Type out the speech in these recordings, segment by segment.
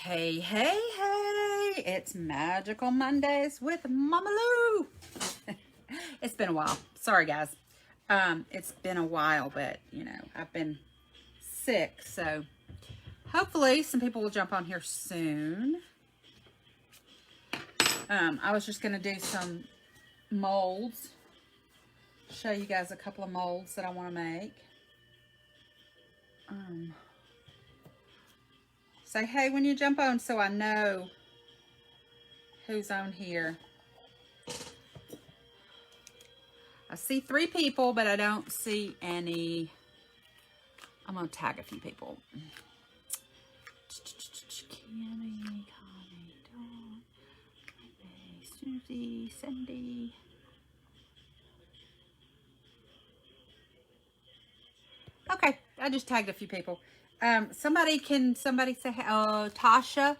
Hey, hey, hey, it's Magical Mondays with MommaLew. It's been a while. Sorry, guys. It's been a while, but, you know, I've been sick, so hopefully some people will jump on here soon. I was just going to do some molds, show you guys a couple of molds that I want to make. Say hey when you jump on so I know who's on here. I see 3 people, but I don't see any. I'm going to tag a few people. Connie, Dawn, Susie, Cindy. Okay, I just tagged a few people. Somebody say, oh, Tasha,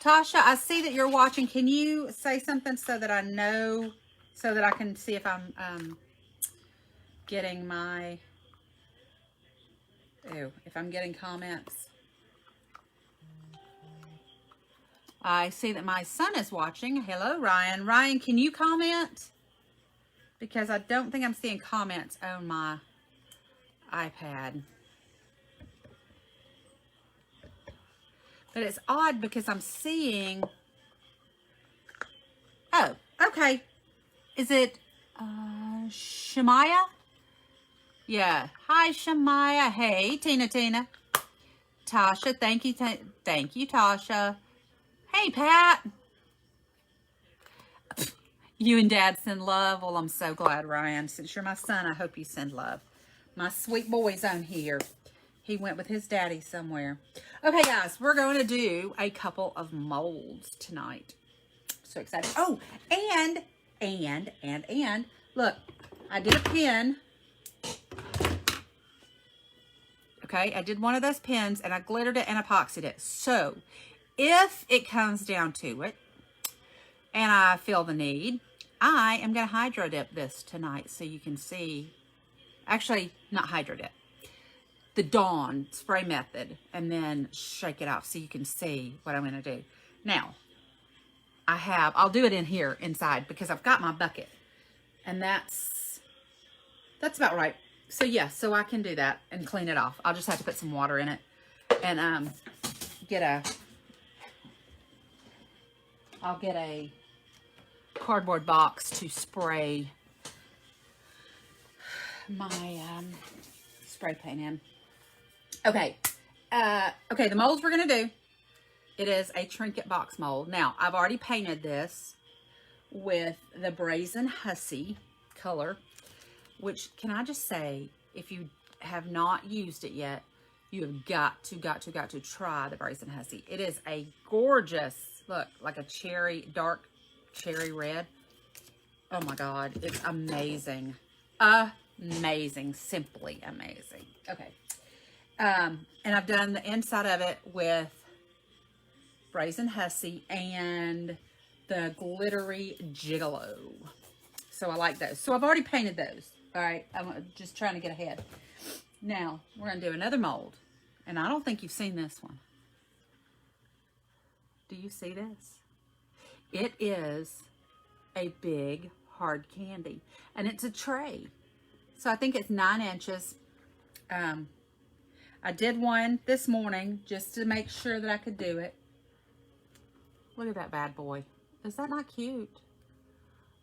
I see that you're watching. Can you say something so that I know, so that I can see if I'm, getting my, if I'm getting comments. I see that my son is watching. Hello, Ryan. Ryan, can you comment? Because I don't think I'm seeing comments on my iPad. But it's odd because I'm seeing, oh, okay. Is it Shemaya? Yeah. Hi, Shemaya. Hey, Tina. Tasha, thank you, Tasha. Hey, Pat. You and Dad send love. Well, I'm so glad, Ryan. Since you're my son, I hope you send love. My sweet boy's on here. He went with his daddy somewhere. Okay, guys, we're going to do a couple of molds tonight. So excited. Oh, and, look, I did a pin. Okay, I did one of those pins, and I glittered it and epoxied it. So, if it comes down to it, and I feel the need, I am going to hydro dip this tonight so you can see. Actually, not hydro dip. The Dawn spray method, and then shake it off so you can see what I'm going to do. Now, I'll do it in here inside because I've got my bucket, and that's about right. So yeah, so I can do that and clean it off. I'll just have to put some water in it and I'll get a cardboard box to spray my spray paint in. Okay, the molds we're gonna do, it is a Trinket Box Mold. Now, I've already painted this with the Brazen Hussy color, which, can I just say, if you have not used it yet, you have got to try the Brazen Hussy. It is a gorgeous, look, like a dark cherry red. Oh my God, it's amazing. Amazing, simply amazing. Okay. And I've done the inside of it with Brazen Hussy and the Glittery Gigolo. So I like those. So I've already painted those. All right. I'm just trying to get ahead. Now, we're going to do another mold. And I don't think you've seen this one. Do you see this? It is a big hard candy. And it's a tray. So I think it's 9 inches. I did one this morning just to make sure that I could do it. Look at that bad boy. Is that not cute?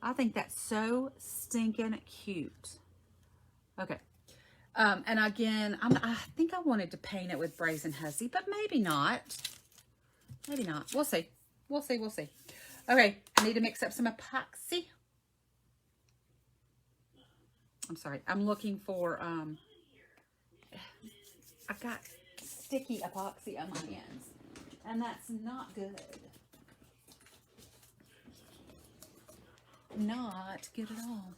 I think that's so stinking cute. Okay. And again, I think I wanted to paint it with Brazen Hussy, but maybe not. Maybe not. We'll see. We'll see. Okay. I need to mix up some epoxy. I'm sorry. I'm looking for, I've got sticky epoxy on my hands, and that's not good. Not good at all.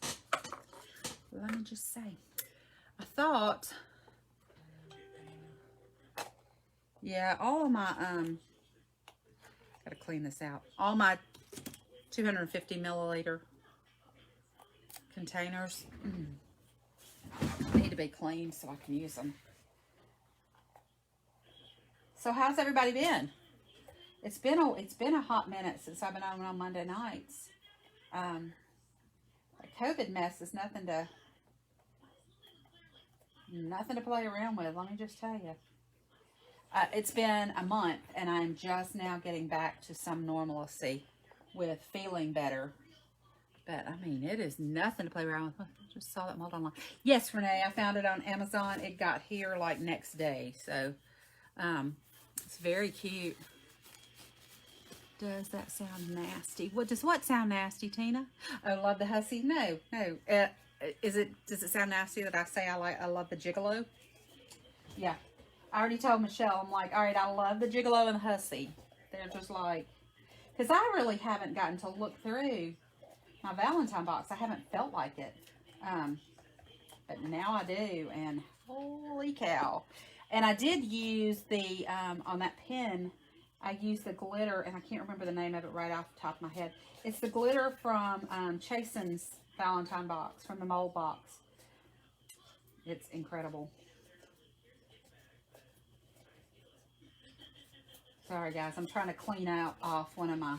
Let me just say, I thought, yeah, all of my, gotta clean this out. All my 250 milliliter containers need to be cleaned so I can use them. So how's everybody been? It's been a hot minute since I've been on Monday nights. The COVID mess is nothing to play around with. Let me just tell you. It's been a month, and I'm just now getting back to some normalcy with feeling better. But, I mean, it is nothing to play around with. I just saw that mold online. Yes, Renee, I found it on Amazon. It got here, like, next day. So, it's very cute. Does that sound nasty? Does what sound nasty, Tina? Oh, love the hussy? No. Does it sound nasty that I say I love the gigolo? Yeah. I already told Michelle, I'm like, all right, I love the gigolo and the hussy. They're just like, because I really haven't gotten to look through my Valentine box. I haven't felt like it. But now I do, and holy cow. And I did use the, on that pin, I used the glitter, and I can't remember the name of it right off the top of my head. It's the glitter from Chasen's Valentine box, from the mold box. It's incredible. Sorry guys, I'm trying to clean off one of my,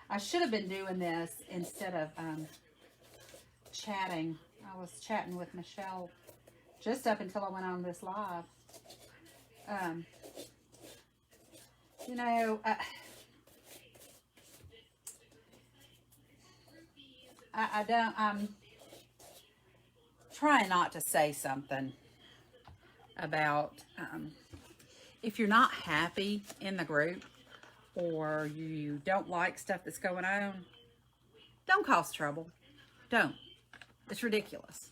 I should have been doing this instead of chatting. I was chatting with Michelle just up until I went on this live. You know, I'm trying not to say something about, if you're not happy in the group or you don't like stuff that's going on, don't cause trouble. Don't. It's ridiculous.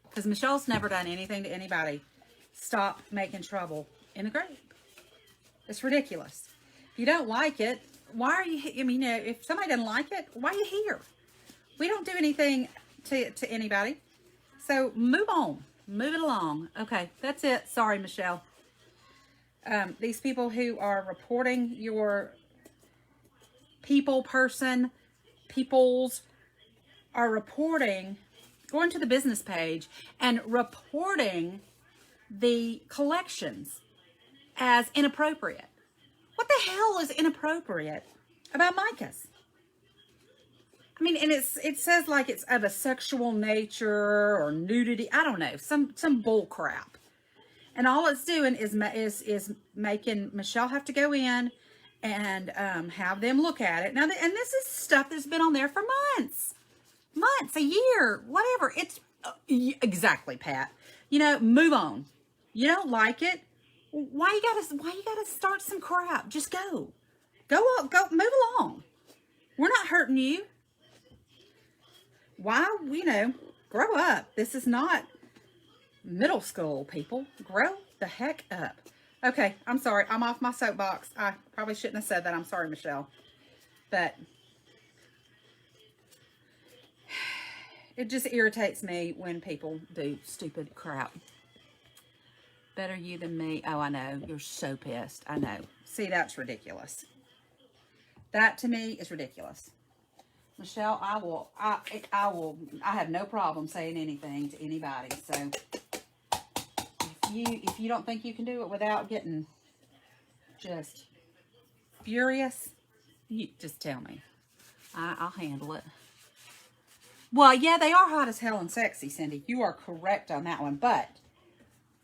Because Michelle's never done anything to anybody. Stop making trouble in the group. It's ridiculous. If you don't like it, why are you, I mean, if somebody doesn't like it, why are you here? We don't do anything to anybody. So move on. Move it along. Okay, that's it. Sorry, Michelle. These people who are reporting your peoples are reporting, going to the business page and reporting the collections as inappropriate. What the hell is inappropriate about Micas? I mean, and it says like it's of a sexual nature or nudity. I don't know, some bull crap. And all it's doing is making Michelle have to go in and have them look at it. Now, and this is stuff that's been on there for months, a year, whatever. It's exactly, Pat. You know, move on. You don't like it. Why you gotta start some crap? Just go, move along. We're not hurting you. Why, you know, grow up. This is not middle school, people. Grow the heck up. Okay, I'm sorry. I'm off my soapbox. I probably shouldn't have said that. I'm sorry, Michelle. But it just irritates me when people do stupid crap. Better you than me. Oh, I know. You're so pissed. I know. See, that's ridiculous. That to me is ridiculous. Michelle, I have no problem saying anything to anybody. So if you don't think you can do it without getting just furious, you just tell me. I'll handle it. Well, yeah, they are hot as hell and sexy, Cindy. You are correct on that one, but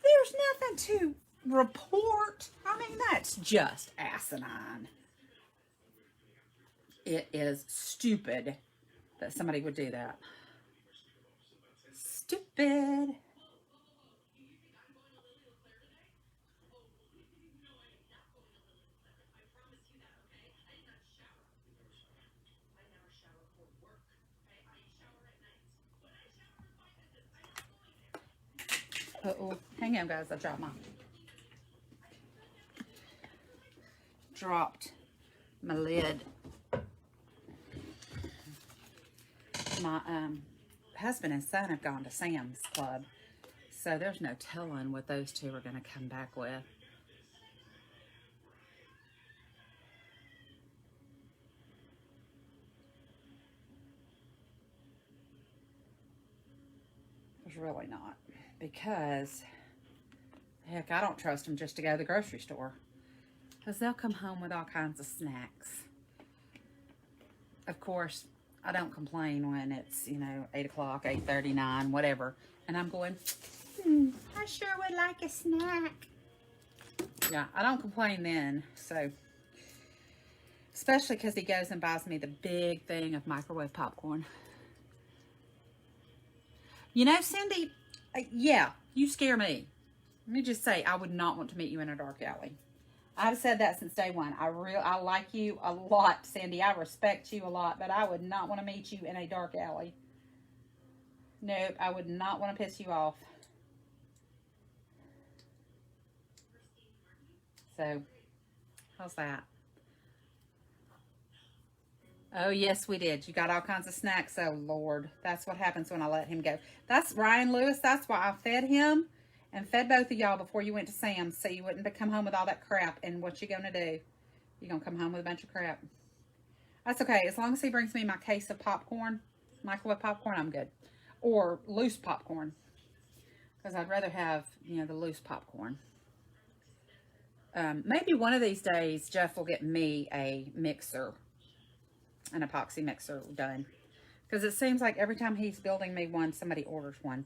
there's nothing to report. I mean, that's just asinine. It is stupid that somebody would do that. Stupid. Uh-oh. Hang on, guys. I dropped my lid. My husband and son have gone to Sam's Club, so there's no telling what those two are going to come back with. There's really not, because heck, I don't trust them just to go to the grocery store. because they'll come home with all kinds of snacks. Of course, I don't complain when it's, you know, 8 o'clock, 8:39, whatever. And I'm going, I sure would like a snack. Yeah, I don't complain then. So, especially because he goes and buys me the big thing of microwave popcorn. You know, Cindy, yeah, you scare me. Let me just say, I would not want to meet you in a dark alley. I've said that since day one. I like you a lot, Cindy. I respect you a lot, but I would not want to meet you in a dark alley. Nope, I would not want to piss you off. So, how's that? Oh, yes, we did. You got all kinds of snacks. Oh, Lord. That's what happens when I let him go. That's Ryan Lewis. That's why I fed him and fed both of y'all before you went to Sam's, so you wouldn't come home with all that crap. And what you going to do? You're going to come home with a bunch of crap. That's okay. As long as he brings me my case of popcorn, microwave popcorn, I'm good. Or loose popcorn. Because I'd rather have, you know, the loose popcorn. Maybe one of these days, Jeff will get me a mixer. An epoxy mixer done. Because it seems like every time he's building me one, somebody orders one.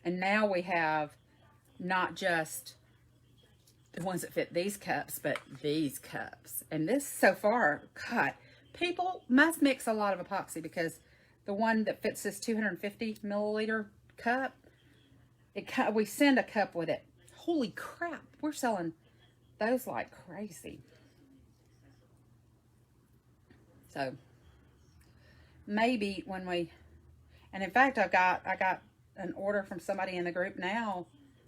And now we have not just the ones that fit these cups, but these cups. And this, so far, God, people must mix a lot of epoxy because the one that fits this 250 milliliter cup, we send a cup with it. Holy crap, we're selling those like crazy. So, maybe when we, and in fact, I got an order from somebody in the group now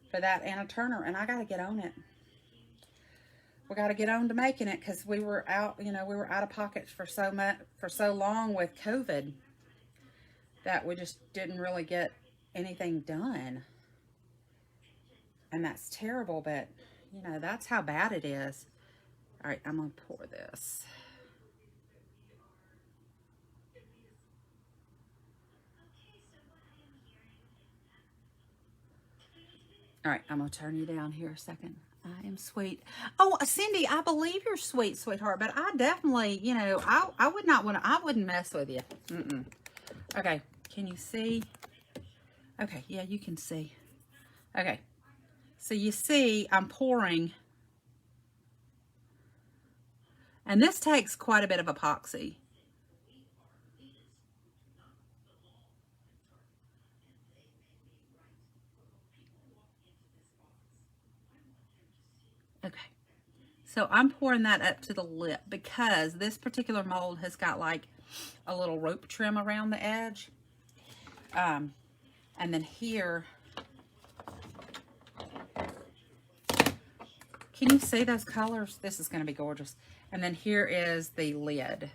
for that Anna Turner, and I got to get on it. We got to get on to making it because we were out, you know, we were out of pocket for so long with COVID that we just didn't really get anything done. And that's terrible, but, you know, that's how bad it is. All right, I'm going to pour this. All right, I'm going to turn you down here a second. I am sweet. Oh, Cindy, I believe you're sweet, sweetheart, but I definitely, you know, I would not want to, I wouldn't mess with you. Okay, can you see? Okay, yeah, you can see. Okay, so you see I'm pouring, and this takes quite a bit of epoxy. Okay, so I'm pouring that up to the lip because this particular mold has got like a little rope trim around the edge. And then here, can you see those colors? This is going to be gorgeous. And then here is the lid.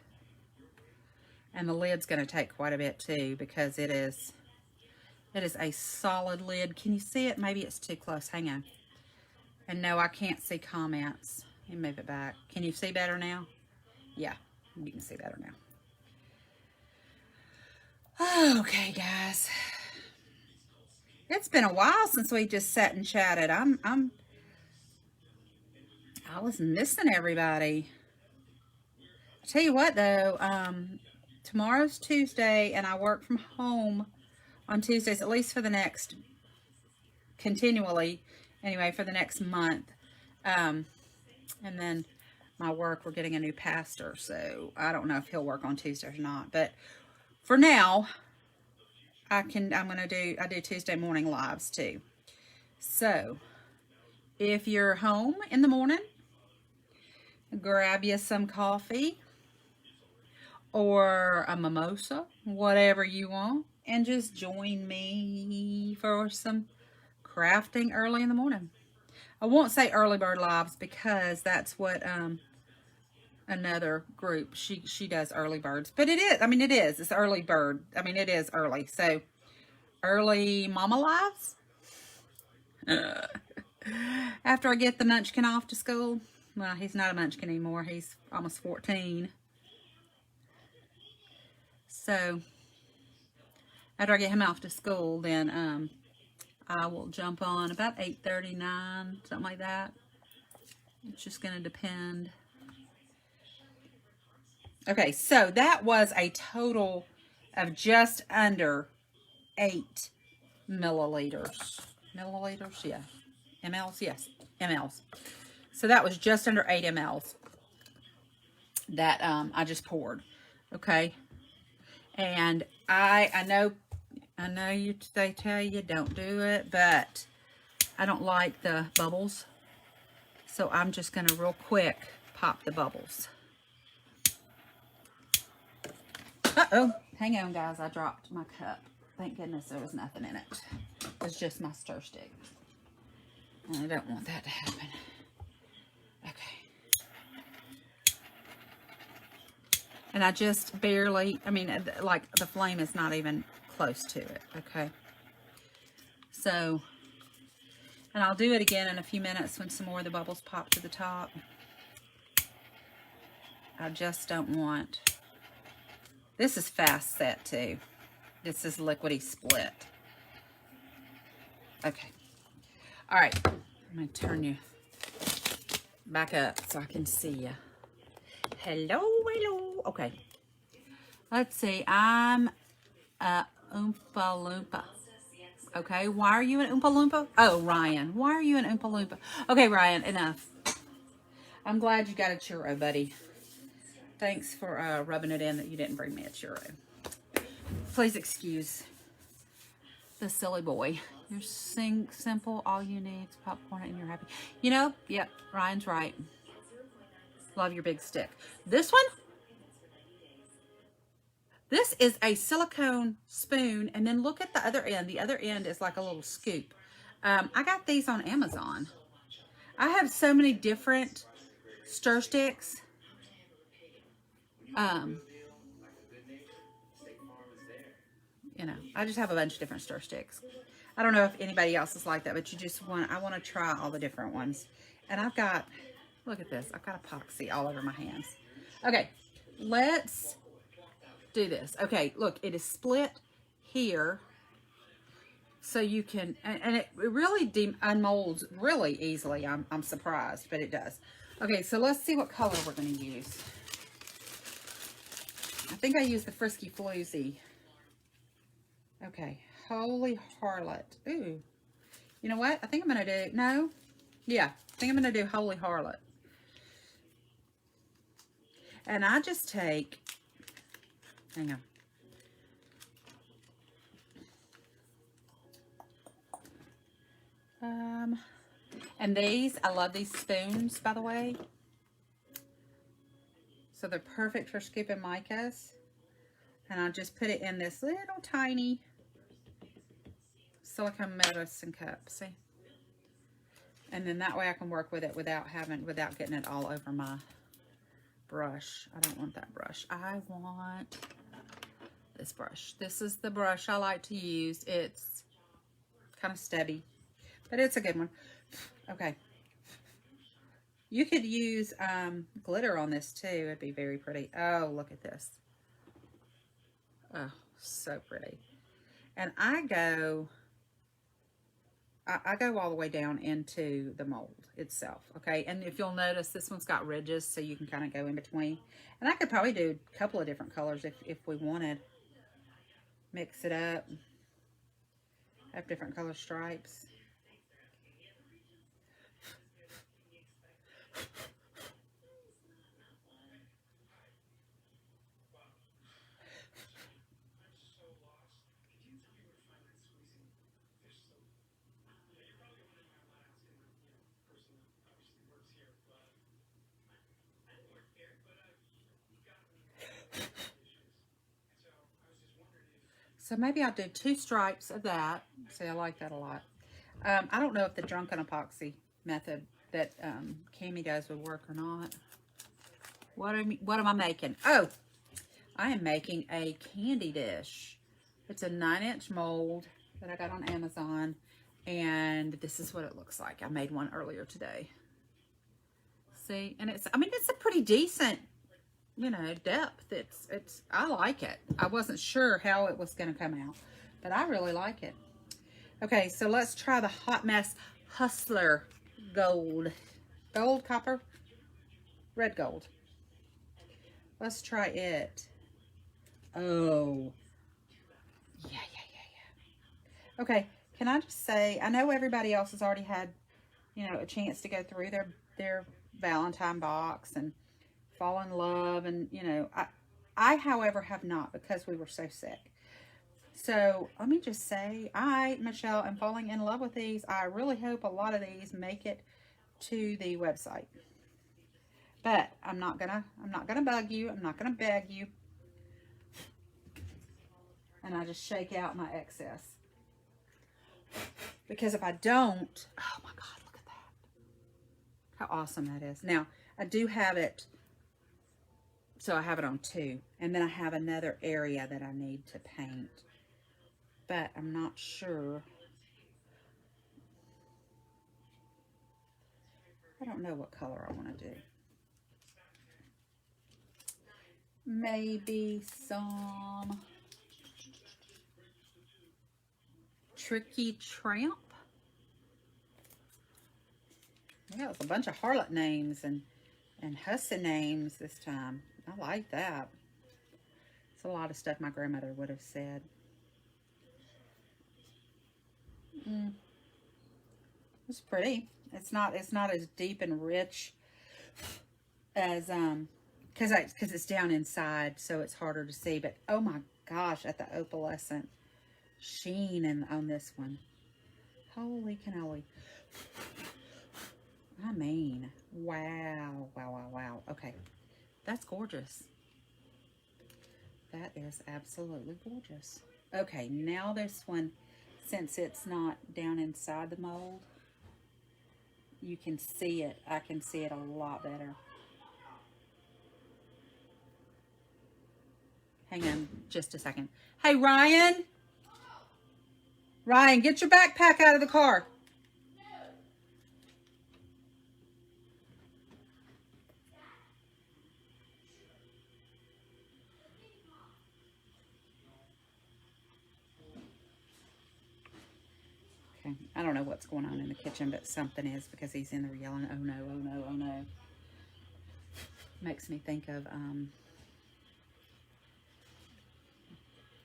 And the lid's going to take quite a bit too because it is a solid lid. Can you see it? Maybe it's too close. Hang on. And no, I can't see comments. Let me move it back. Can you see better now? Yeah, you can see better now. Okay, guys. It's been a while since we just sat and chatted. I was missing everybody. I tell you what, though, tomorrow's Tuesday, and I work from home on Tuesdays, at least for the next, continually, anyway, for the next month. And then my work, we're getting a new pastor, so I don't know if he'll work on Tuesdays or not. But for now, I do Tuesday morning lives too. So if you're home in the morning, grab you some coffee or a mimosa, whatever you want, and just join me for some crafting early in the morning. I won't say early bird lives because that's what another group, she does early birds, but it is, I mean, it's early bird. I mean, it is early. So early mama lives. After I get the munchkin off to school. Well, he's not a munchkin anymore. He's almost 14. So after I get him off to school, then I will jump on about 8:39, something like that. It's just going to depend. Okay, so that was a total of just under 8 milliliters. Milliliters? Yeah. MLs? Yes. MLs. So that was just under 8 mLs that I just poured. Okay. And I know they tell you don't do it, but I don't like the bubbles. So I'm just going to real quick pop the bubbles. Uh-oh. Hang on, guys. I dropped my cup. Thank goodness there was nothing in it. It was just my stir stick. And I don't want that to happen. Okay. And I just barely, I mean, like the flame is not even close to it. Okay. So, and I'll do it again in a few minutes when some more of the bubbles pop to the top. I just don't want... This is fast set too. This is liquidy split. Okay. All right. I'm going to turn you back up so I can see you. Hello, hello. Okay. Let's see. I'm a Oompa Loompa. Okay. Why are you an Oompa Loompa? Oh, Ryan. Why are you an Oompa Loompa? Okay, Ryan, enough. I'm glad you got a churro, buddy. Thanks for rubbing it in that you didn't bring me a churro. Please excuse the silly boy. You're simple. All you need is popcorn and you're happy. You know, yep, Ryan's right. Love your big stick. This one, this is a silicone spoon. And then look at the other end. The other end is like a little scoop. I got these on Amazon. I have so many different stir sticks. You know, I just have a bunch of different stir sticks. I don't know if anybody else is like that, but I want to try all the different ones. And I've got, look at this. I've got epoxy all over my hands. Okay, let's do this. Okay, look, it is split here. So you can, and it really unmolds really easily. I'm surprised, but it does. Okay, so let's see what color we're going to use. I think I used the Frisky Floozy. Okay, Holy Harlot. Ooh. You know what? I think I'm going to do, no? Yeah, I think I'm going to do Holy Harlot. And I just take, hang on. And these, I love these spoons, by the way. So they're perfect for scooping micas. And I just put it in this little tiny silicone medicine cup, see? And then that way I can work with it without getting it all over my brush. I don't want that brush. I want this brush. This is the brush I like to use. It's kind of stubby, but it's a good one. Okay. You could use glitter on this too. It'd be very pretty. Oh, look at this. Oh, so pretty. And I go all the way down into the mold itself, okay? And if you'll notice, this one's got ridges, so you can kind of go in between. And I could probably do a couple of different colors if we wanted. Mix it up. Have different color stripes. So maybe I'll do 2 stripes of that. See, I like that a lot. I don't know if the drunken epoxy method that Cami does would work or not. What am I making? Oh, I am making a candy dish. It's a 9-inch mold that I got on Amazon. And this is what it looks like. I made one earlier today. See? And it's a pretty decent, you know, depth. I like it. I wasn't sure how it was going to come out, but I really like it. Okay, so let's try the Hot Mess Hustler Gold. Gold, copper, red gold. Let's try it. Oh. Yeah. Okay, can I just say, I know everybody else has already had, you know, a chance to go through their Valentine box and fall in love, and, you know, I, however, have not, because we were so sick. So let me just say, Michelle, am falling in love with these. I really hope a lot of these make it to the website. But I'm not gonna bug you. I'm not gonna beg you. And I just shake out my excess. Because if I don't, oh my God, look at that. How awesome that is. Now, I do have it, so I have it on 2. And then I have another area that I need to paint. But I'm not sure. I don't know what color I want to do. Maybe some Tricky Tramp. Yeah, it's a bunch of harlot names and hussy names this time. I like that. It's a lot of stuff my grandmother would have said. It's pretty. It's not as deep and rich as because it's down inside, so it's harder to see. But oh my gosh, at the opalescent sheen on this one. Holy cannoli. I mean, wow. Okay, that's gorgeous. That is absolutely gorgeous. Okay, now this one, since it's not down inside the mold, you can see it. I can see it a lot better. Hang on just a second. Hey, Ryan. Ryan, get your backpack out of the car. Okay, I don't know what's going on in the kitchen, but something is, because he's in there yelling, oh no, oh no, oh no. Makes me think of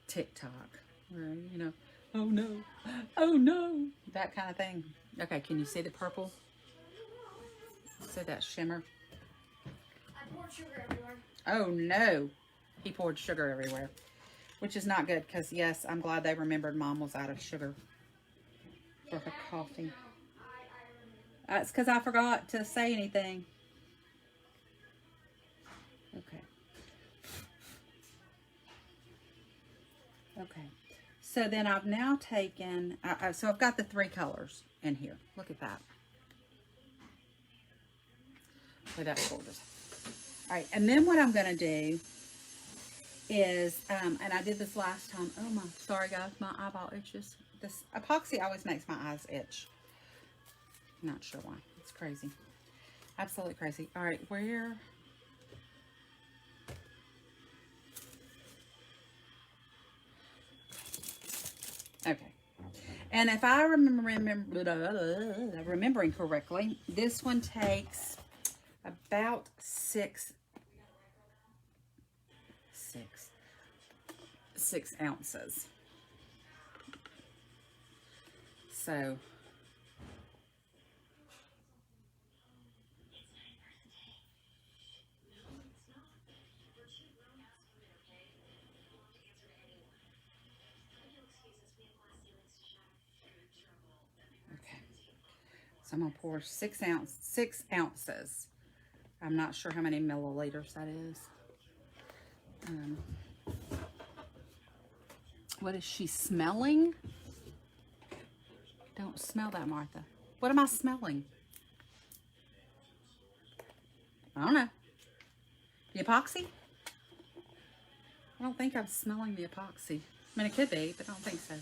TikTok, where, you know, oh no, that kind of thing. Okay, can you see the purple? See that shimmer? I poured sugar everywhere. Oh no, he poured sugar everywhere, which is not good, because yes, I'm glad they remembered Mom was out of sugar for her coffee. It's because I forgot to say anything. Okay. Okay. So then I've now taken, so I've got the 3 colors in here. Look at that. So that's gorgeous. All right, and then what I'm going to do is, and I did this last time. Oh my, sorry guys, my eyeball itches. This epoxy always makes my eyes itch. Not sure why. It's crazy. Absolutely crazy. All right, where? Okay. And if I remembering correctly, this one takes about 6 ounces. So So I'm going to pour 6 ounces. I'm not sure how many milliliters that is. What is she smelling? Don't smell that, Martha. What am I smelling? I don't know. The epoxy? I don't think I'm smelling the epoxy. I mean, it could be, but I don't think so.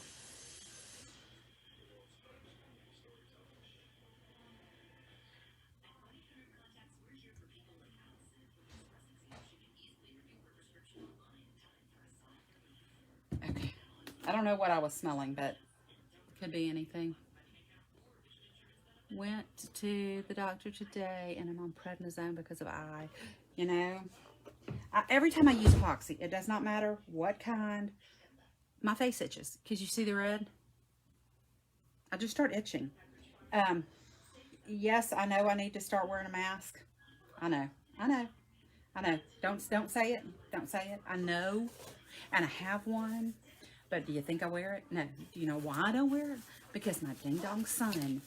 Okay. I don't know what I was smelling, but it could be anything. Went to the doctor today and I'm on prednisone because of eye. You know, every time I use epoxy, it does not matter what kind, my face itches. Because you see the red? I just start itching. Yes, I know I need to start wearing a mask. I know. Don't say it. Don't say it. I know. And I have one. But do you think I wear it? No. Do you know why I don't wear it? Because my ding dong son.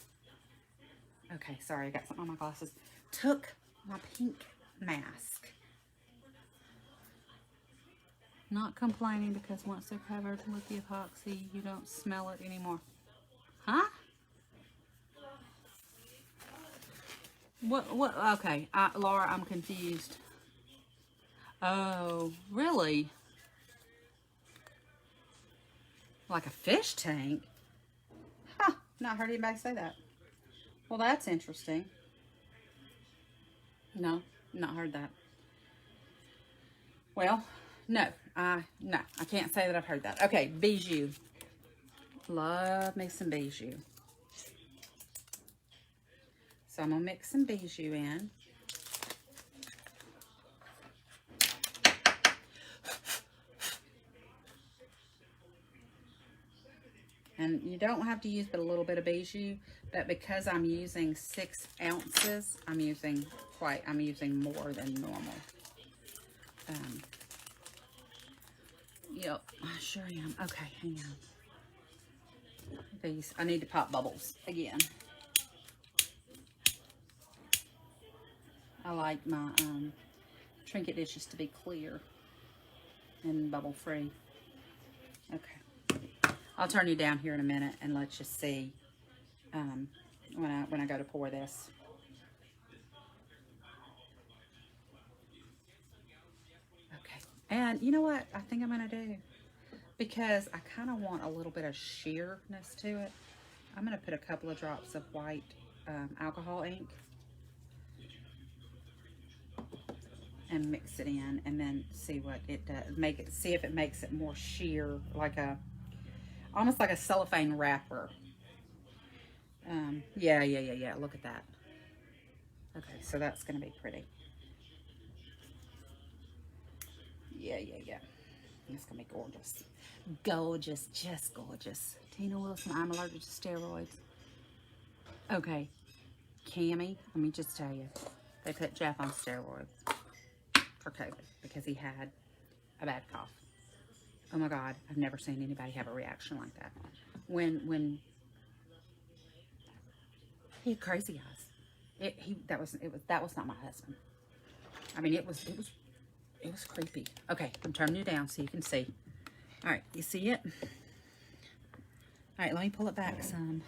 Okay, sorry, I got something on my glasses. Took my pink mask. Not complaining because once they're covered with the epoxy, you don't smell it anymore. Huh? What, okay, Laura, I'm confused. Oh, really? Like a fish tank? Huh, not heard anybody say that. Well, that's interesting. No, not heard that. Well, no, I can't say that I've heard that. Okay, bijou. Love me some bijou. So I'm gonna mix some bijou in. And you don't have to use but a little bit of bijou, but because I'm using 6 ounces, I'm using more than normal. Yep, I sure am. Okay, hang on. These, I need to pop bubbles again. I like my Trinket dishes to be clear and bubble free. Okay. I'll turn you down here in a minute and let you see when I go to pour this. Okay, and you know what I think I'm gonna do, because I kind of want a little bit of sheerness to it. I'm gonna put a couple of drops of white alcohol ink and mix it in, and then see what it does. See if it makes it more sheer, like almost like a cellophane wrapper. Yeah. Look at that. Okay, so that's gonna be pretty. Yeah. It's gonna be gorgeous. Gorgeous, just gorgeous. Tina Wilson, I'm allergic to steroids. Okay, Cammie, let me just tell you, they put Jeff on steroids for COVID because he had a bad cough. Oh my God, I've never seen anybody have a reaction like that. When he had crazy eyes. That was not my husband. I mean, it was creepy. Okay, I'm turning you down so you can see. All right, you see it? All right, let me pull it back some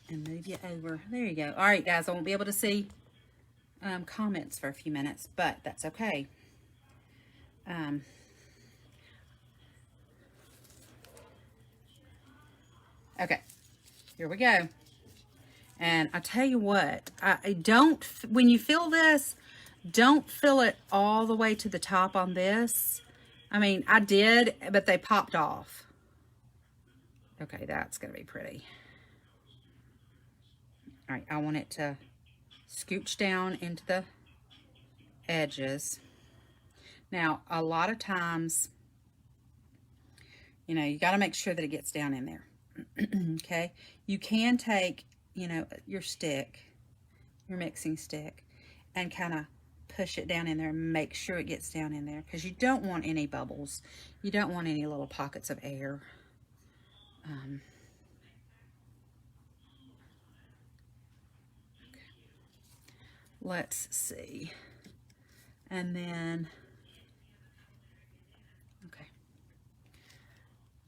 and move you over. There you go. All right, guys, I won't be able to see comments for a few minutes, but that's okay. Okay, here we go. And I tell you what, when you fill this, don't fill it all the way to the top on this. I mean, I did, but they popped off. Okay, that's going to be pretty. All right, I want it to scooch down into the edges. Now, a lot of times, you know, you got to make sure that it gets down in there. Okay, you can take, you know, your mixing stick, and kind of push it down in there and make sure it gets down in there, because you don't want any bubbles. You don't want any little pockets of air. Okay. Let's see. And then, okay,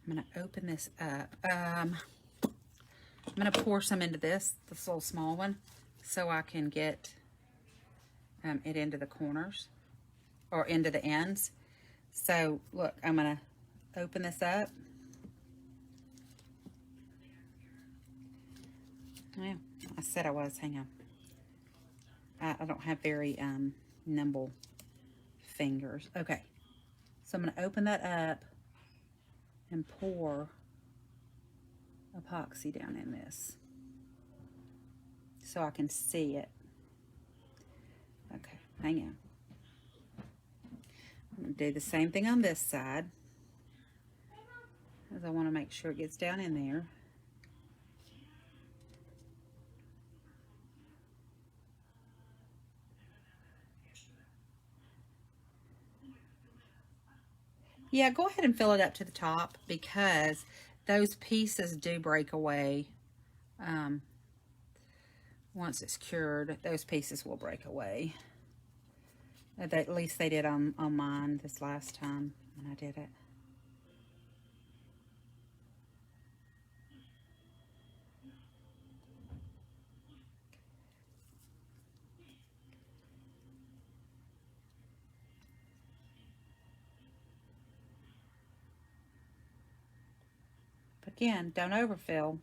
I'm going to open this up. I'm going to pour some into this little small one, so I can get it into the corners or into the ends. So look, I'm going to open this up. Yeah, I said I was. Hang on. I don't have very nimble fingers. Okay, so I'm going to open that up and pour epoxy down in this. so I can see it. Okay, hang on. I'm going to do the same thing on this side, because I want to make sure it gets down in there. Yeah, go ahead and fill it up to the top, because those pieces do break away. Once it's cured, those pieces will break away. At least they did on mine this last time when I did it. But again, don't overfill.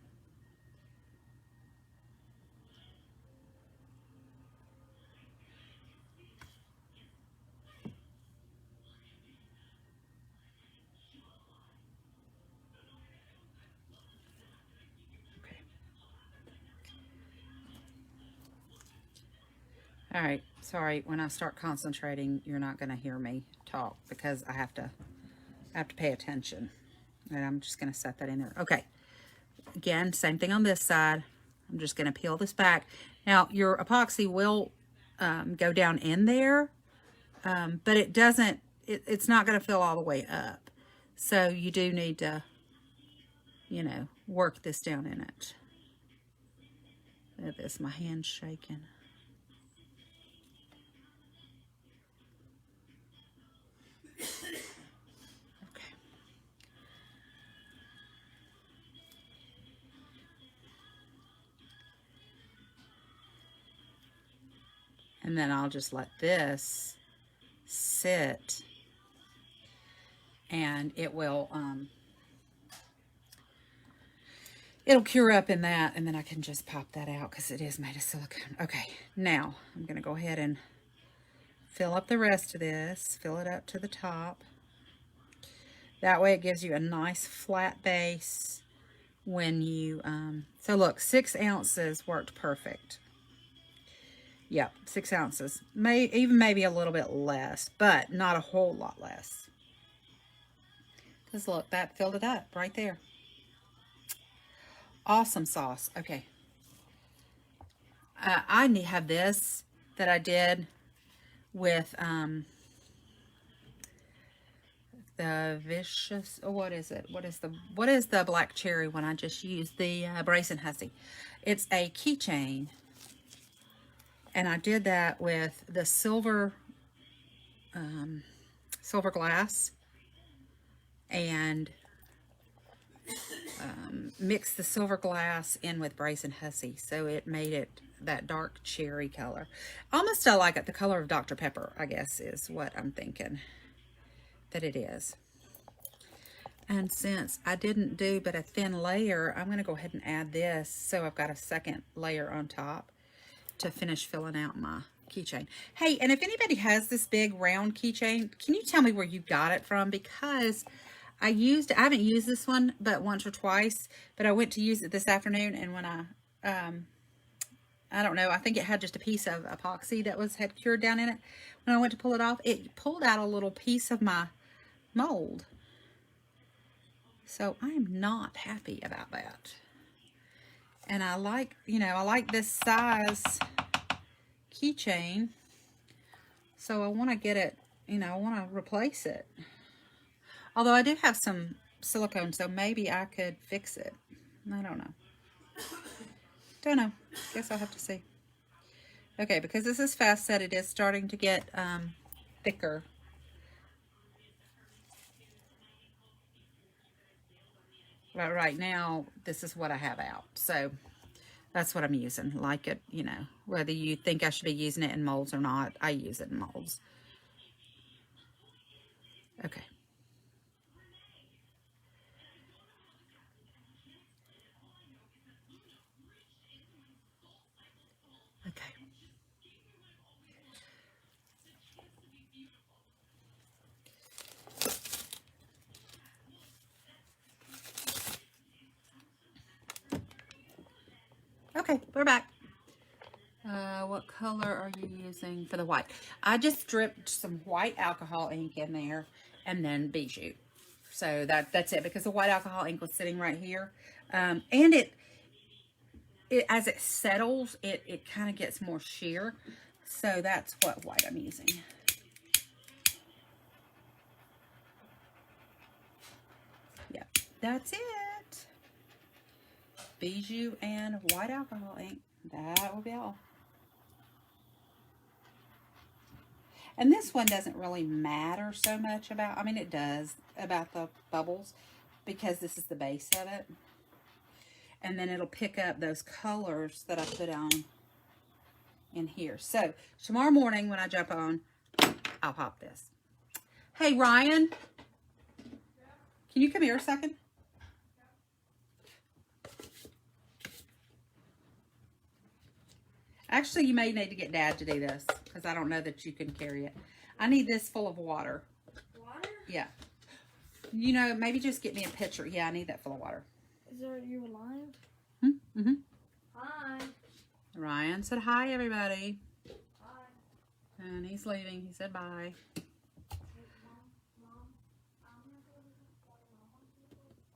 All right, sorry, when I start concentrating, you're not going to hear me talk, because I have to pay attention. And I'm just going to set that in there. Okay, again, same thing on this side. I'm just going to peel this back. Now, your epoxy will go down in there, but it doesn't, it's not going to fill all the way up. So you do need to, you know, work this down in it. Look at this, my hand's shaking. And then I'll just let this sit, and it will, it'll cure up in that, and then I can just pop that out because it is made of silicone. Okay, now I'm going to go ahead and fill up the rest of this, fill it up to the top. That way it gives you a nice flat base when you, so look, 6 ounces worked perfect. Yep, 6 ounces. Even maybe a little bit less, but not a whole lot less. Because look, that filled it up right there. Awesome sauce. Okay. I have this that I did with the vicious, oh, what is it? What is the black cherry one I just used? The Brace and Hussy. It's a keychain. And I did that with the silver glass, and mixed the silver glass in with Brace and Hussy, so it made it that dark cherry color. Almost I like it the color of Dr. Pepper, I guess is what I'm thinking that it is. And since I didn't do but a thin layer, I'm going to go ahead and add this, so I've got a second layer on top to finish filling out my keychain. Hey, and if anybody has this big round keychain, can you tell me where you got it from? Because I haven't used this one but once or twice, but I went to use it this afternoon, and when I don't know, I think it had just a piece of epoxy that had cured down in it. When I went to pull it off, it pulled out a little piece of my mold. So I'm not happy about that. And I like, you know, I like this size keychain. So I want to get it, you know, I want to replace it. Although I do have some silicone, so maybe I could fix it. I don't know. Don't know. Guess I'll have to see. Okay, because this is fast set, it is starting to get thicker. But right now, this is what I have out. So that's what I'm using. Like it, you know, whether you think I should be using it in molds or not, I use it in molds. Okay. Okay. Okay, we're back. What color are you using for the white? I just dripped some white alcohol ink in there and then Bijou. So that's it, because the white alcohol ink was sitting right here. And it as it settles, it kind of gets more sheer. So that's what white I'm using. Yeah, that's it. Bijou and white alcohol ink. That will be all. And this one doesn't really matter so much about, I mean it does, about the bubbles, because this is the base of it. And then it'll pick up those colors that I put on in here. So tomorrow morning when I jump on, I'll pop this. Hey Ryan, can you come here a second? Actually, you may need to get Dad to do this, because I don't know that you can carry it. I need this full of water. Water? Yeah. You know, maybe just get me a pitcher. Yeah, I need that full of water. Is there, you alive? Mm-hmm. Hi. Ryan said hi, everybody. Hi. And he's leaving. He said bye. Mom,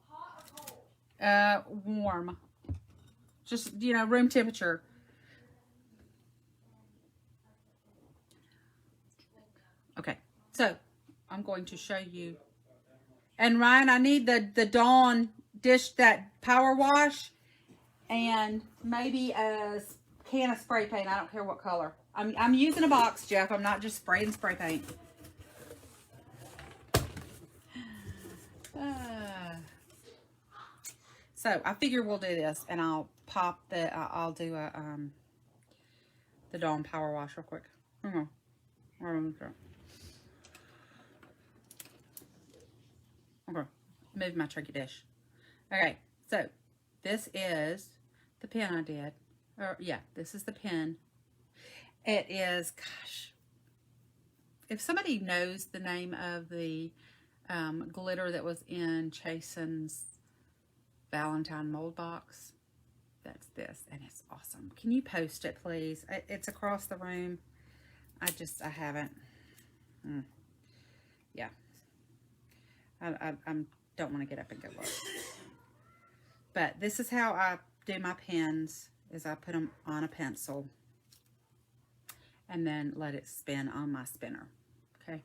hot or cold? Warm. Just, you know, room temperature. Okay, so I'm going to show you. And Ryan, I need the Dawn dish, that power wash, and maybe a can of spray paint. I don't care what color. I'm using a box, Jeff. I'm not just spraying spray paint. So I figure we'll do this, and I'll pop the. I'll do a the Dawn power wash real quick. Okay, move my Trinket dish. Okay, so this is the pen I did. Or yeah, this is the pen. It is, gosh, if somebody knows the name of the glitter that was in Chasen's Valentine mold box, that's this, and it's awesome. Can you post it, please? It's across the room. I haven't. Yeah. I don't want to get up and go look. But this is how I do my pens, is I put them on a pencil and then let it spin on my spinner. Okay.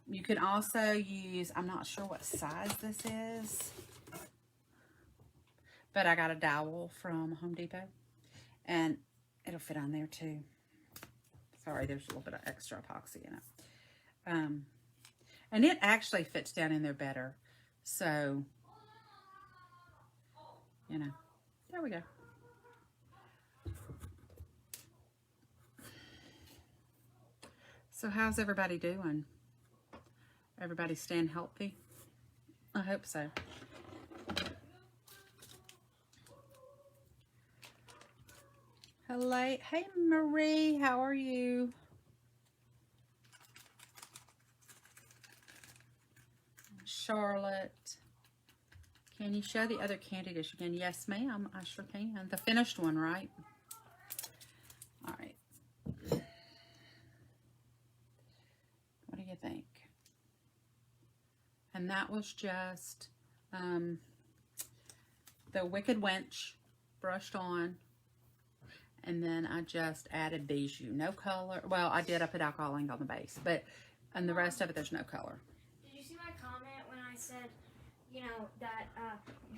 You can also use, I'm not sure what size this is, but I got a dowel from Home Depot and it'll fit on there too. Sorry, there's a little bit of extra epoxy in it. And it actually fits down in there better. So, you know, there we go. So how's everybody doing? Everybody staying healthy? I hope so. Hello. Hey, Marie. How are you? Charlotte. Can you show the other candy dish again? Yes, ma'am. I sure can. The finished one, right? All right. What do you think? And that was just the Wicked Wench brushed on. And then I just added Bijou. No color. Well, I put alcohol ink on the base. But, and the rest of it, there's no color. Did you see my comment when I said, you know, that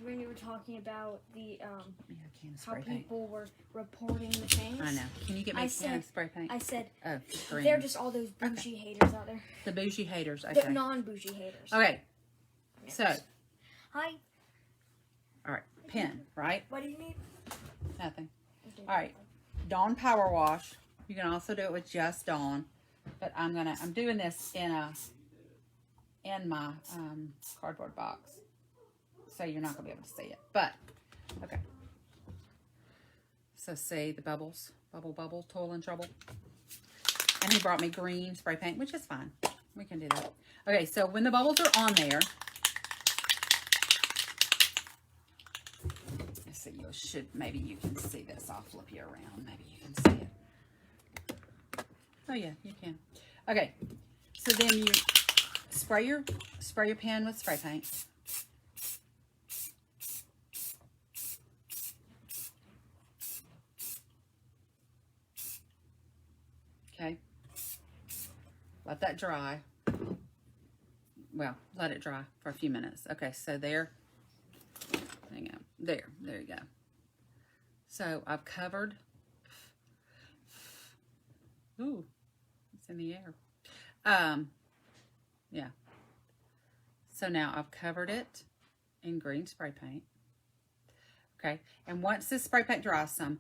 when you were talking about the, how people were reporting the things? I know. Can you get me a can of spray paint? I said, oh, green. They're just all those bougie haters out there. The bougie haters, okay. The non-bougie haters. Okay. So. Hi. All right. Pen, right? What do you need? Nothing. All right. Dawn Power Wash. You can also do it with just Dawn. But I'm doing this in my cardboard box. So you're not going to be able to see it. But, okay. So see the bubbles. Bubble, bubble, toil and trouble. And he brought me green spray paint, which is fine. We can do that. Okay, so when the bubbles are on there, see, maybe you can see this. I'll flip you around. Maybe you can see it. Oh yeah, you can. Okay, so then you spray your pen with spray paint. Okay, let that dry. Well, let it dry for a few minutes. Okay, so there, hang on, there you go. So I've covered, ooh, it's in the air. Yeah. So now I've covered it in green spray paint. Okay, and once this spray paint dries some,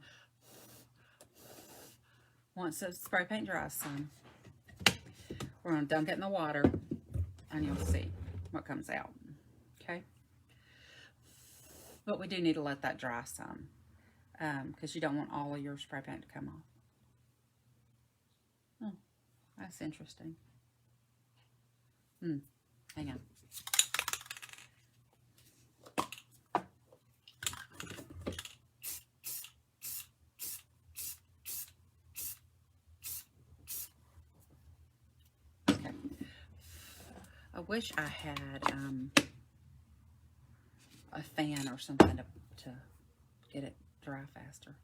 we're gonna dunk it in the water, and you'll see what comes out. Okay, but we do need to let that dry some, because you don't want all of your spray paint to come off. Oh, that's interesting. Hang on. Okay. I wish I had a fan or something to get it dry faster.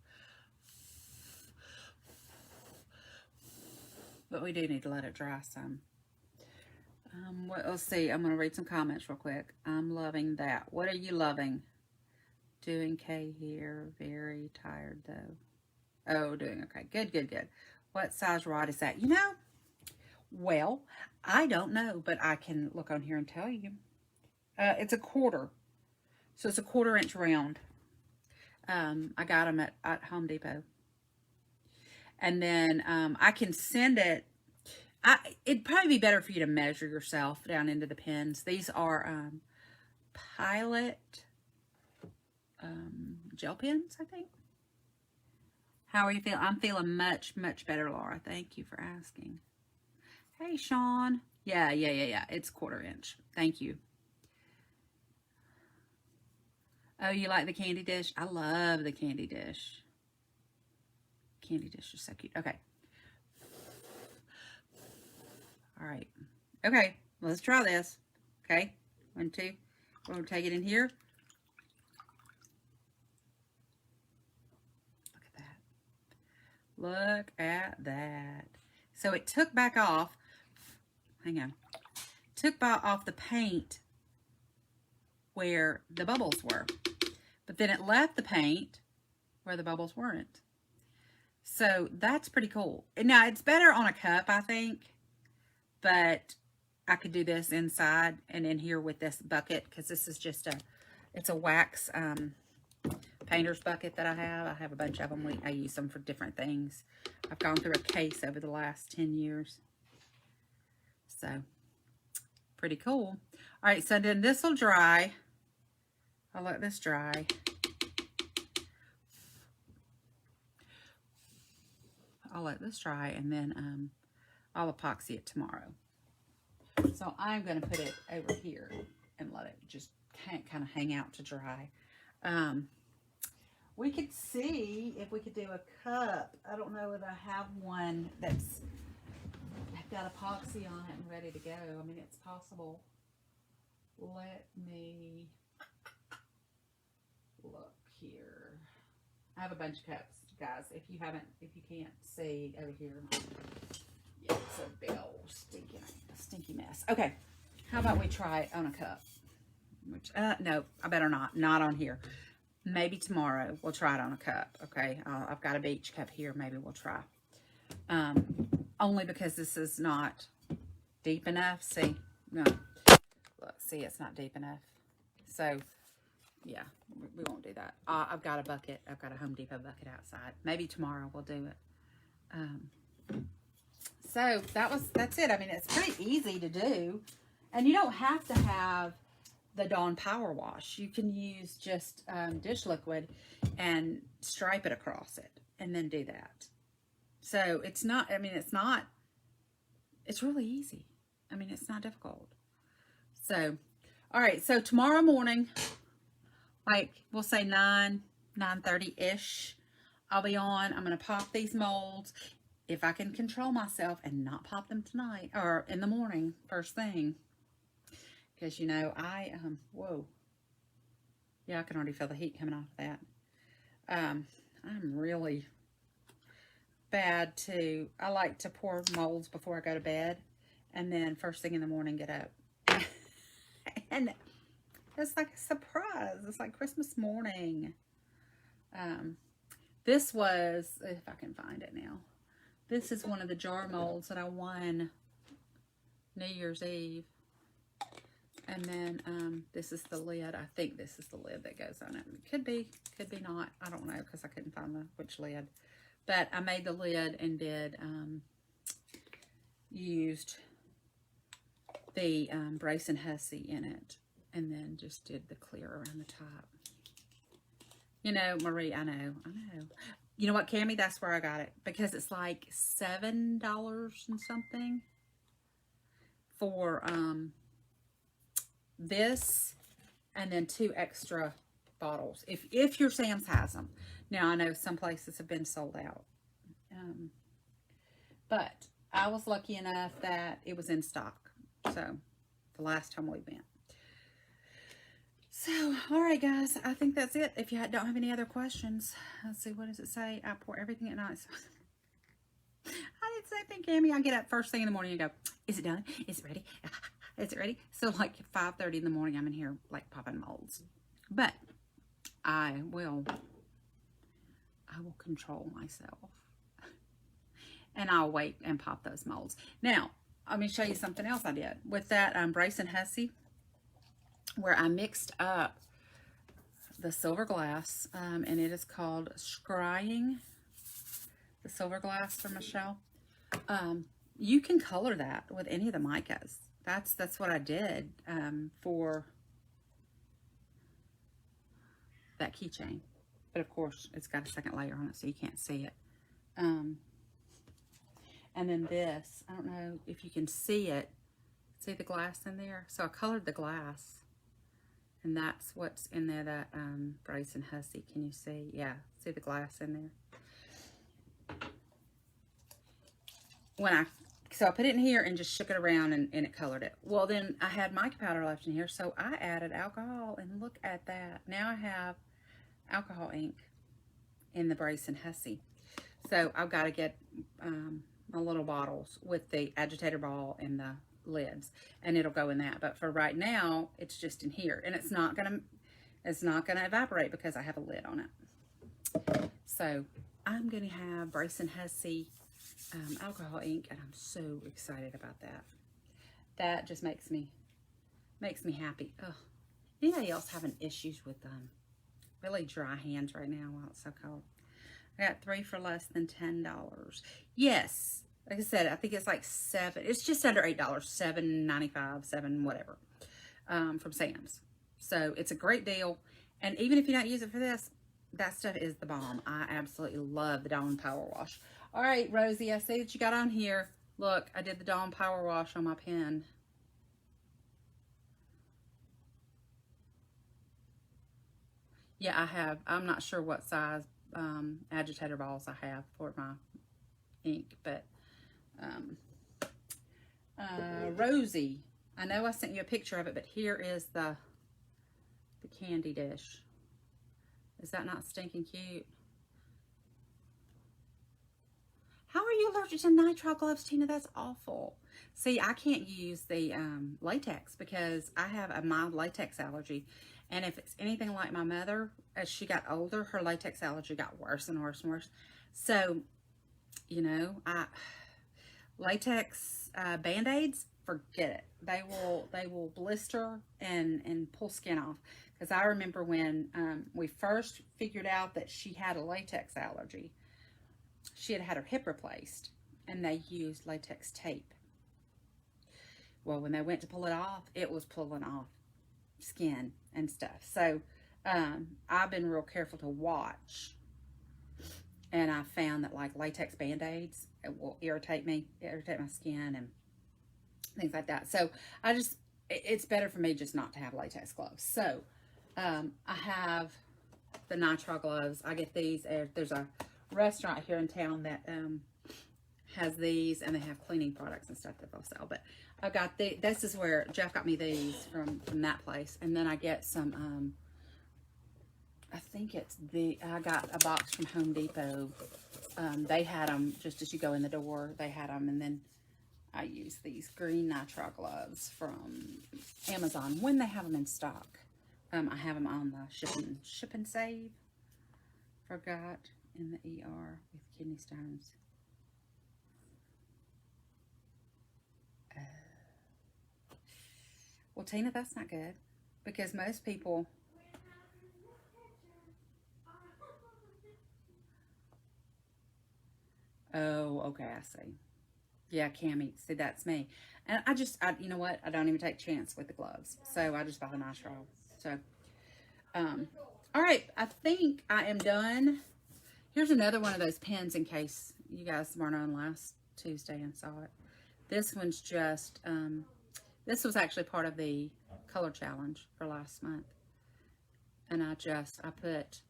But we do need to let it dry some. Let's see. I'm going to read some comments real quick. I'm loving that. What are you loving? Doing K here. Very tired though. Oh, doing okay. Good, good, good. What size rod is that? You know, well, I don't know, but I can look on here and tell you. It's a 1/4. So it's a 1/4 inch round. I got them at Home Depot. And then I can send it. It'd probably be better for you to measure yourself down into the pins. These are Pilot gel pens, I think. How are you feeling? I'm feeling much, much better, Laura. Thank you for asking. Hey, Sean. Yeah. It's 1/4 inch. Thank you. Oh, you like the candy dish? I love the candy dish. Candy dish is so cute. Okay. All right. Okay. Let's try this. Okay. 1, 2. We're going to take it in here. Look at that. Look at that. So it took back off. Hang on. Took off the paint where the bubbles were. But then it left the paint where the bubbles weren't. So that's pretty cool. Now, it's better on a cup, I think. But I could do this inside and in here with this bucket, because this is just it's a wax painter's bucket that I have. I have a bunch of them. I use them for different things. I've gone through a case over the last 10 years. So, pretty cool. All right, so then this will dry. I'll let this dry. I'll let this dry, and then I'll epoxy it tomorrow. So I'm going to put it over here and let it just kind of hang out to dry. We could see if we could do a cup. I don't know if I have one that's got epoxy on it and ready to go. I mean, it's possible. Let me look here. I have a bunch of cups, guys. If you can't see over here. Yeah, it's a big old stinky mess. Okay, how about we try it on a cup? Which, no, I better not. Not on here. Maybe tomorrow we'll try it on a cup. Okay, I've got a beach cup here. Maybe we'll try. Only because this is not deep enough. See, no. Look, see, it's not deep enough. So, yeah, we won't do that. I've got a bucket. I've got a Home Depot bucket outside. Maybe tomorrow we'll do it. So that's it. I mean, it's pretty easy to do, and you don't have to have the Dawn Power Wash. You can use just dish liquid and stripe it across it, and then do that. So it's not. I mean, it's really easy. I mean, it's not difficult. So, all right. So tomorrow morning, like we'll say 9, 9:30-ish. I'll be on. I'm going to pop these molds if I can control myself and not pop them tonight or in the morning, first thing. Because, you know, whoa. Yeah, I can already feel the heat coming off of that. I'm really bad to, I like to pour molds before I go to bed. And then first thing in the morning, get up. And it's like a surprise. It's like Christmas morning. This was, if I can find it now, this is one of the jar molds that I won New Year's Eve. And then this is the lid. I think this is the lid that goes on it. It could be not. I don't know because I couldn't find which lid. But I made the lid and did used the Brace and Hussey in it. And then just did the clear around the top. You know, Marie, I know. You know what, Cammie? That's where I got it. Because it's like $7 and something for this and then 2 extra bottles. If your Sam's has them. Now, I know some places have been sold out. But I was lucky enough that it was in stock. So, the last time we went. So, all right, guys. I think that's it. If you don't have any other questions, let's see. What does it say? I pour everything at night. I didn't say anything, Cammie. I get up first thing in the morning and go, is it done? Is it ready? Is it ready? So, like 5:30 in the morning, I'm in here, like, popping molds. But I will control myself. And I'll wait and pop those molds. Now, let me show you something else I did. With that Brace and Hussey, where I mixed up the silver glass, and it is called Scrying, the silver glass from Michelle. You can color that with any of the micas. That's what I did for that keychain. But of course, it's got a second layer on it, so you can't see it. And then this, I don't know if you can see it. See the glass in there? So I colored the glass. And that's what's in there, that Brace and Hussey. Can you see? Yeah, see the glass in there? So I put it in here and just shook it around and it colored it. Well, then I had mica powder left in here, so I added alcohol, and look at that. Now I have alcohol ink in the Brace and Hussey. So I've got to get my little bottles with the agitator ball and the lids, and it'll go in that. But for right now, it's just in here, and it's not gonna evaporate because I have a lid on it. So I'm gonna have Brace and Hussey alcohol ink, and I'm so excited about that. That just makes me happy. Ugh. Anybody else having issues with really dry hands right now while it's so cold? I got 3 for less than $10. Yes. Like I said, I think it's like $7. It's just under $8. $7.95, $7 whatever, from Sam's. So it's a great deal. And even if you don't use it for this, that stuff is the bomb. I absolutely love the Dawn Power Wash. All right, Rosie, I see that you got on here. Look, I did the Dawn Power Wash on my pen. Yeah, I have. I'm not sure what size agitator balls I have for my ink, but Rosie, I know I sent you a picture of it, but here is the candy dish. Is that not stinking cute? How are you allergic to nitrile gloves, Tina? That's awful. See, I can't use the latex because I have a mild latex allergy. And if it's anything like my mother, as she got older, her latex allergy got worse and worse and worse. So, you know, latex Band-Aids, forget it. They will blister and pull skin off. Because I remember when we first figured out that she had a latex allergy, she had had her hip replaced, and they used latex tape. Well, when they went to pull it off, it was pulling off skin and stuff. So I've been real careful to watch, and I found that like latex Band-Aids, it will irritate my skin and things like that. So it's better for me just not to have latex gloves. So I have the Nitrile Gloves. I get these. There's a restaurant here in town that has these, and they have cleaning products and stuff that they'll sell. But I got this is where Jeff got me these from that place. And then I get some, I think it's I got a box from Home Depot. They had them just as you go in the door. They had them, and then I use these green Nitrile Gloves from Amazon when they have them in stock. I have them on the ship and save. Forgot in the ER with kidney stones. Well, Tina, that's not good, because most people. Oh, okay, I see. Yeah, Cammie, see, that's me. And you know what? I don't even take a chance with the gloves. So I just buy the Nitrile. So, all right, I think I am done. Here's another one of those pens in case you guys weren't on last Tuesday and saw it. This one's just, this was actually part of the color challenge for last month. And I put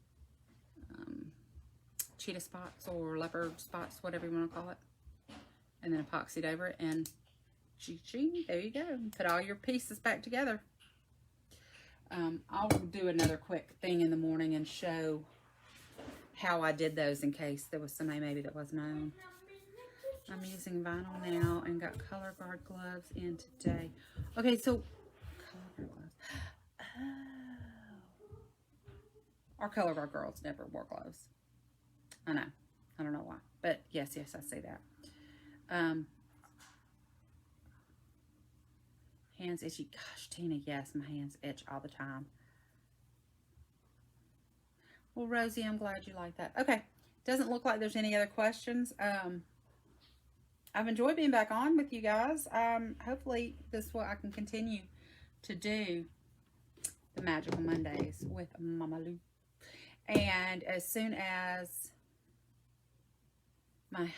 cheetah spots or leopard spots, whatever you want to call it. And then epoxied over it, and there you go. Put all your pieces back together. I'll do another quick thing in the morning and show how I did those in case there was somebody maybe that wasn't on. I'm using vinyl now and got color guard gloves in today. Okay, so color guard gloves. Oh. Our color guard girls never wore gloves. I know. I don't know why. But yes, I see that. Hands itchy. Gosh, Tina, yes, my hands itch all the time. Well, Rosie, I'm glad you like that. Okay, doesn't look like there's any other questions. I've enjoyed being back on with you guys. Hopefully this is what I can continue to do the Magical Mondays with MommaLew. And as soon as my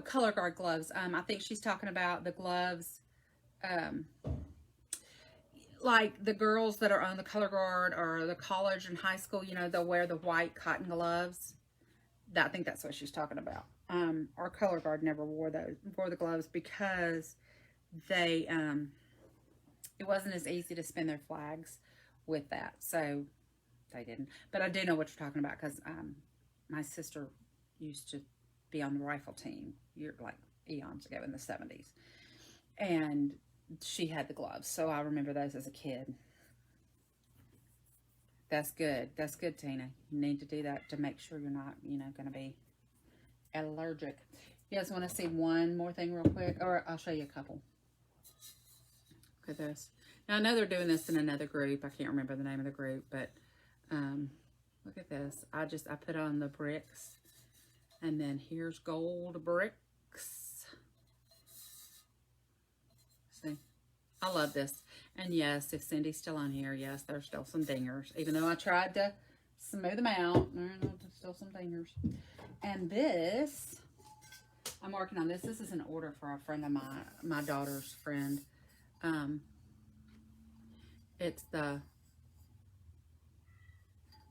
color guard gloves. I think she's talking about the gloves, like the girls that are on the color guard or the college and high school, you know, they'll wear the white cotton gloves. I think that's what she's talking about. Our color guard never wore the gloves because they, it wasn't as easy to spin their flags with that. So they didn't. But I do know what you're talking about because my sister used to be on the rifle team, like eons ago in the 70s. And she had the gloves. So I remember those as a kid. That's good. That's good, Tina. You need to do that to make sure you're not, you know, going to be allergic. You guys want to see one more thing real quick? Or I'll show you a couple. Look at this. Now, I know they're doing this in another group. I can't remember the name of the group, but look at this. I put on the bricks. And then here's gold bricks. See? I love this. And yes, if Cindy's still on here, yes, there's still some dingers. Even though I tried to smooth them out, there's still some dingers. And this, I'm working on this. This is an order for a friend of my daughter's friend. It's the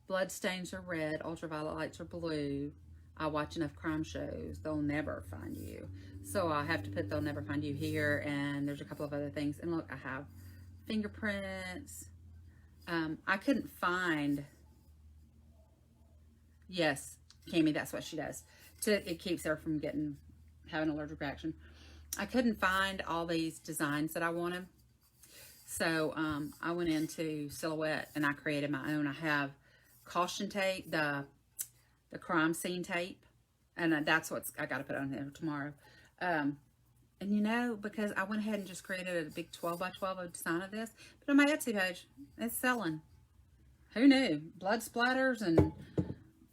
blood stains are red, ultraviolet lights are blue. I watch enough crime shows, they'll never find you. So I have to put they'll never find you here, and there's a couple of other things. And look, I have fingerprints. I couldn't find, yes, Cammie, that's what she does. It keeps her from having an allergic reaction. I couldn't find all these designs that I wanted. So I went into Silhouette and I created my own. I have caution tape, the crime scene tape, and that's what I got to put on there tomorrow. And you know, because I went ahead and just created a big 12 by 12 design of this, but on my Etsy page, it's selling. Who knew? Blood splatters and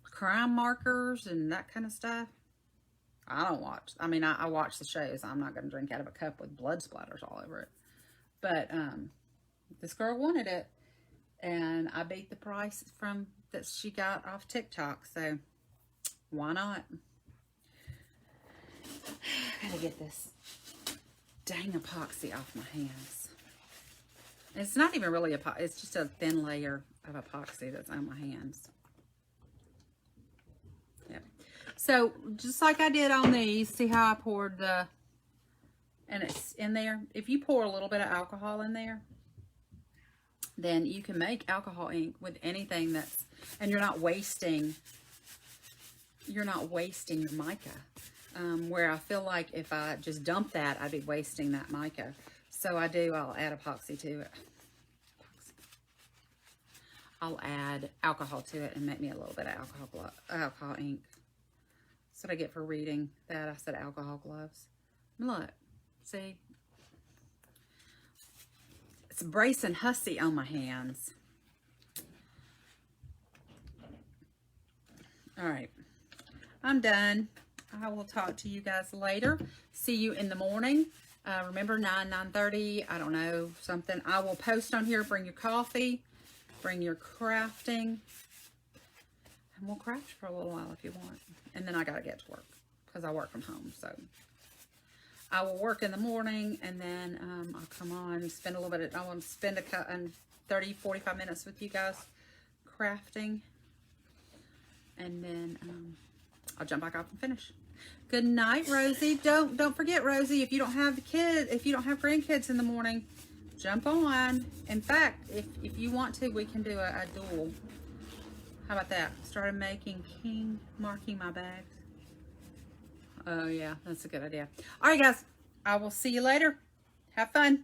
crime markers and that kind of stuff. I don't watch. I mean, I watch the shows. I'm not going to drink out of a cup with blood splatters all over it. But this girl wanted it, and I beat the price that she got off TikTok. So why not? I gotta get this dang epoxy off my hands. It's not even really it's just a thin layer of epoxy that's on my hands. Yep. So just like I did on these, see how I poured the, and it's in there. If you pour a little bit of alcohol in there, then you can make alcohol ink with anything that's, and you're not wasting your mica. Where I feel like if I just dump that, I'd be wasting that mica. So I'll add epoxy to it. I'll add alcohol to it and make me a little bit of alcohol ink. That's what I get for reading that. I said alcohol gloves. Look, see? It's bracing hussy on my hands. All right, I'm done. I will talk to you guys later. See you in the morning. Remember 9:30, I don't know, something. I will post on here. Bring your coffee, bring your crafting, and we'll craft for a little while if you want. And then I got to get to work because I work from home. So I will work in the morning, and then I'll come on, spend a little bit. I want to spend 30, 45 minutes with you guys crafting. And then I'll jump back off and finish. Good night, Rosie. Don't forget, Rosie, if you don't have grandkids in the morning, jump on. In fact, if you want to, we can do a duel. How about that? Started marking my bags. Oh yeah, that's a good idea. All right, guys, I will see you later. Have fun.